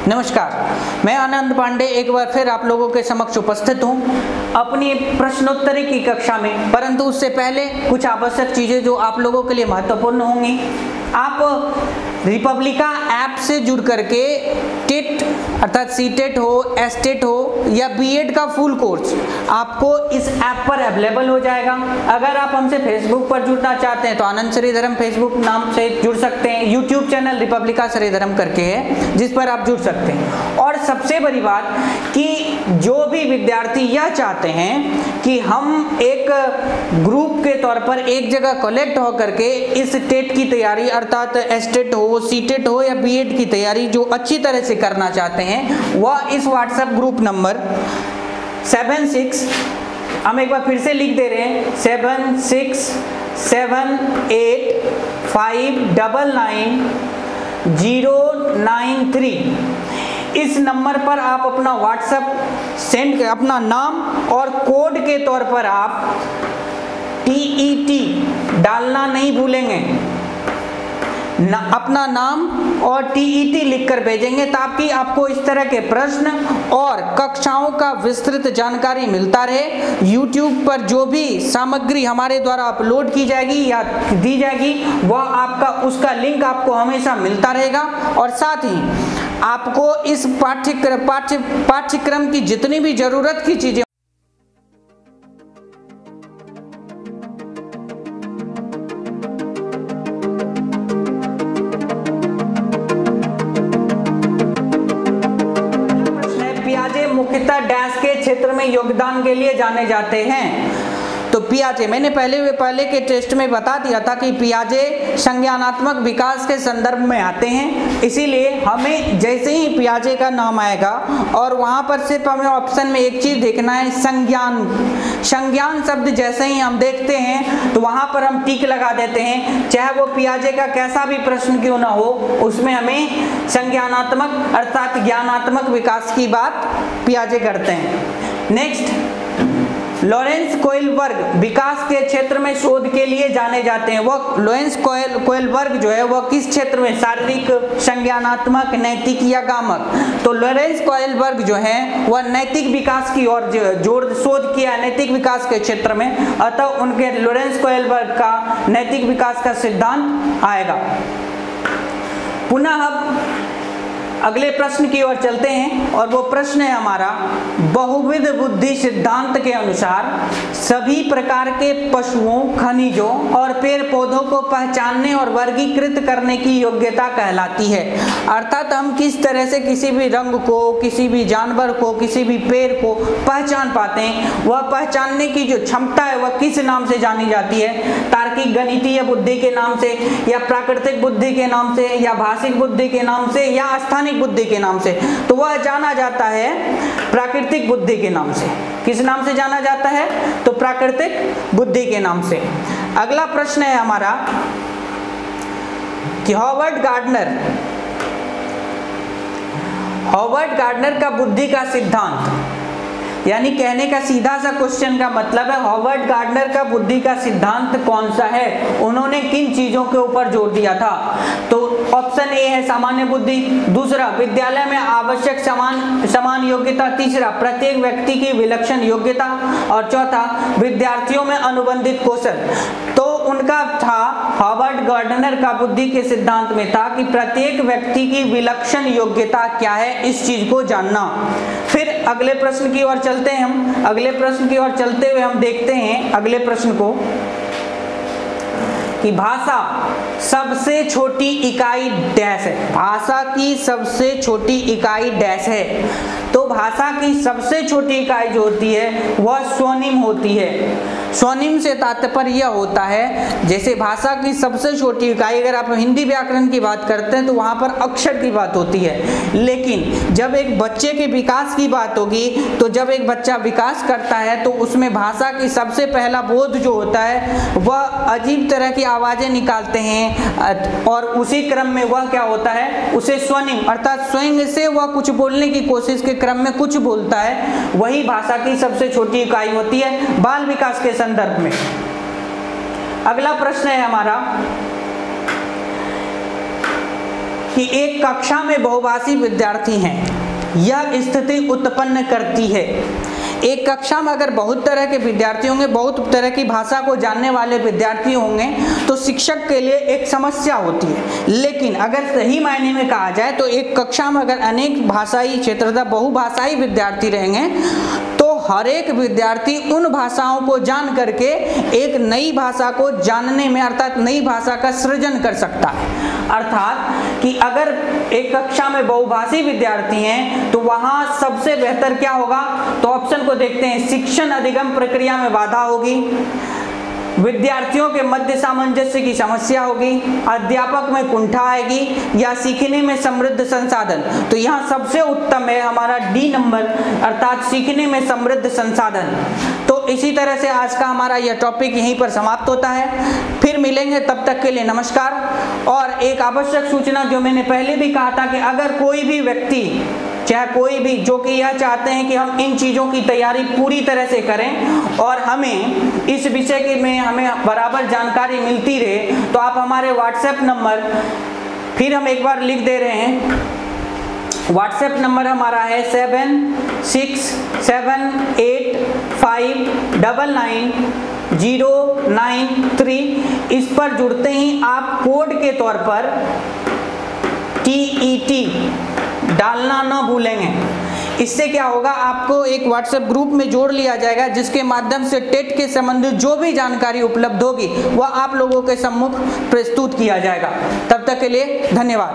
नमस्कार, मैं आनंद पांडे एक बार फिर आप लोगों के समक्ष उपस्थित हूं अपनी प्रश्नोत्तरी की कक्षा में। परंतु उससे पहले कुछ आवश्यक चीजें जो आप लोगों के लिए महत्वपूर्ण होंगी। आप रिपब्लिका ऐप से जुड़ करके टेट अर्थात सीटेट हो, एसटेट हो या बीएड का फुल कोर्स आपको इस ऐप पर अवेलेबल हो जाएगा। अगर आप हमसे फेसबुक पर जुड़ना चाहते हैं तो आनंद श्रीधरम फेसबुक नाम से जुड़ सकते हैं। यूट्यूब चैनल रिपब्लिका श्रीधरम करके है जिस पर आप जुड़ सकते हैं। और सबसे बड़ी बात कि जो भी विद्यार्थी यह चाहते हैं कि हम एक ग्रुप के तौर पर एक जगह कलेक्ट होकर के इस टेट की तैयारी अर्थात एसटेट हो, सीटेट हो या बीएड की तैयारी जो अच्छी तरह से करना चाहते हैं वह इस व्हाट्सएप ग्रुप नंबर 76 हम एक बार फिर से लिख दे रहे हैं 7678599093 इस नंबर पर आप अपना व्हाट्सएप सेंड अपना नाम और कोड के तौर पर आप TET डालना नहीं भूलेंगे। अपना नाम और TET लिखकर भेजेंगे ताकि आपको इस तरह के प्रश्न और कक्षाओं का विस्तृत जानकारी मिलता रहे। YouTube पर जो भी सामग्री हमारे द्वारा अपलोड की जाएगी या दी जाएगी वह आपका उसका लिंक आपको हमेशा मिलता रहेगा। और साथ ही आपको इस पाठ्यक्रम की जितनी भी जरूरत की चीजें मुख्यतः डैश के क्षेत्र में योगदान के लिए जाने जाते हैं। तो पियाजे मैंने पहले के टेस्ट में बता दिया था कि पियाजे संज्ञानात्मक विकास के संदर्भ में आते हैं। इसीलिए हमें जैसे ही पियाजे का नाम आएगा और वहां पर सिर्फ हमें ऑप्शन में एक चीज देखना है संज्ञान शब्द जैसे ही हम देखते हैं तो वहां पर हम टिक लगा देते हैं। चाहे वो पियाजे का कैसा भी प्रश्न क्यों ना हो उसमें हमें संज्ञानात्मक अर्थात ज्ञानात्मक विकास की बात पियाजे करते हैं। नेक्स्ट, लॉरेंस कोइलबर्ग विकास के क्षेत्र में शोध के लिए जाने जाते हैं। वह लॉरेंस कोइलबर्ग जो है वह किस क्षेत्र में, शारीरिक, संज्ञानात्मक, नैतिक या गामक। तो लॉरेंस कोइलबर्ग जो है वह नैतिक विकास की ओर जोर शोध किया है, नैतिक विकास के क्षेत्र में। अतः उनके लॉरेंस कोइलबर्ग का नैतिक विकास का सिद्धांत आएगा। पुनः अब अगले प्रश्न की ओर चलते हैं और वो प्रश्न है हमारा, बहुविध बुद्धि सिद्धांत के अनुसार सभी प्रकार के पशुओं, खनिजों और पेड़ पौधों को पहचानने और वर्गीकृत करने की योग्यता कहलाती है। अर्थात हम किस तरह से किसी भी रंग को, किसी भी जानवर को, किसी भी पेड़ को पहचान पाते हैं, वह पहचानने की जो क्षमता है वह किस नाम से जानी जाती है। तार्किक गणितीय बुद्धि के नाम से या प्राकृतिक बुद्धि के नाम से या भाषिक बुद्धि के नाम से या स्थानिक बुद्धि के नाम से। तो वह जाना जाता है प्राकृतिक बुद्धि के नाम से। किस नाम से जाना जाता है? तो प्राकृतिक बुद्धि के नाम से। अगला प्रश्न है हमारा कि हॉवर्ड गार्डनर का बुद्धि का सिद्धांत, यानी कहने का सीधा सा क्वेश्चन का मतलब है हॉवर्ड गार्डनर का बुद्धि का सिद्धांत कौन सा है, उन्होंने किन चीजों के ऊपर जोर दिया था। तो ऑप्शन ए है सामान्य बुद्धि, दूसरा विद्यालय में आवश्यक समान योग्यता, तीसरा प्रत्येक व्यक्ति की विलक्षण योग्यता और चौथा विद्यार्थियों में अनुबंधित कौशल। तो उनका था हॉवर्ड गार्डनर का बुद्धि के सिद्धांत में था कि प्रत्येक व्यक्ति की विलक्षण योग्यता क्या है, इस चीज को जानना। फिर अगले प्रश्न की ओर चलते हैं हम। अगले प्रश्न की ओर चलते हुए हम देखते हैं अगले प्रश्न को कि भाषा सबसे छोटी इकाई डैश है। भाषा की सबसे छोटी इकाई डैश है। तो भाषा की सबसे छोटी इकाई जो होती है वह स्वनिम होती है। स्वनिम से तात्पर्य यह होता है, जैसे भाषा की सबसे छोटी इकाई अगर आप हिंदी व्याकरण की बात करते हैं तो वहां पर अक्षर की बात होती है। लेकिन जब एक बच्चे के विकास की बात होगी तो जब एक बच्चा विकास करता है तो उसमें भाषा की सबसे पहला बोध जो होता है वह अजीब तरह की आवाजें निकालते हैं और उसी क्रम में वह क्या होता है, उसे स्वनिम अर्थात स्वयं से वह कुछ बोलने की कोशिश के क्रम में कुछ बोलता है, वही भाषा की सबसे छोटी इकाई होती है बाल विकास के संदर्भ में। अगला प्रश्न है हमारा कि एक कक्षा में बहुभाषी विद्यार्थी हैं, यह स्थिति उत्पन्न करती है। एक कक्षा में अगर बहुत तरह के विद्यार्थी होंगे, बहुत तरह की भाषा को जानने वाले विद्यार्थी होंगे, तो शिक्षक के लिए एक समस्या होती है। लेकिन अगर सही मायने में कहा जाए तो एक कक्षा में अगर अनेक भाषाई क्षेत्रता बहुभाषाई विद्यार्थी रहेंगे तो हर एक विद्यार्थी उन भाषाओं को जान करके एक नई भाषा को जानने में, अर्थात नई भाषा का सृजन कर सकता है। अर्थात कि अगर एक कक्षा में बहुभाषी विद्यार्थी हैं तो वहां सबसे बेहतर क्या होगा, तो ऑप्शन को देखते हैं। शिक्षण अधिगम प्रक्रिया में बाधा होगी, विद्यार्थियों के मध्य सामंजस्य की समस्या होगी, अध्यापक में कुंठा आएगी, या सीखने में समृद्ध संसाधन। तो यहाँ सबसे उत्तम है हमारा डी नंबर, अर्थात सीखने में समृद्ध संसाधन। तो इसी तरह से आज का हमारा यह टॉपिक यहीं पर समाप्त होता है। फिर मिलेंगे, तब तक के लिए नमस्कार। और एक आवश्यक सूचना जो मैंने पहले भी कहा था कि अगर कोई भी व्यक्ति, चाहे कोई भी, जो कि यह चाहते हैं कि हम इन चीज़ों की तैयारी पूरी तरह से करें और हमें इस विषय के में हमें बराबर जानकारी मिलती रहे, तो आप हमारे व्हाट्सएप नंबर, फिर हम एक बार लिख दे रहे हैं, व्हाट्सएप नंबर हमारा है 7678599093। इस पर जुड़ते ही आप कोड के तौर पर TET डालना ना भूलेंगे। इससे क्या होगा, आपको एक व्हाट्सएप ग्रुप में जोड़ लिया जाएगा जिसके माध्यम से टेट के संबंधित जो भी जानकारी उपलब्ध होगी वह आप लोगों के सम्मुख प्रस्तुत किया जाएगा। तब तक के लिए धन्यवाद।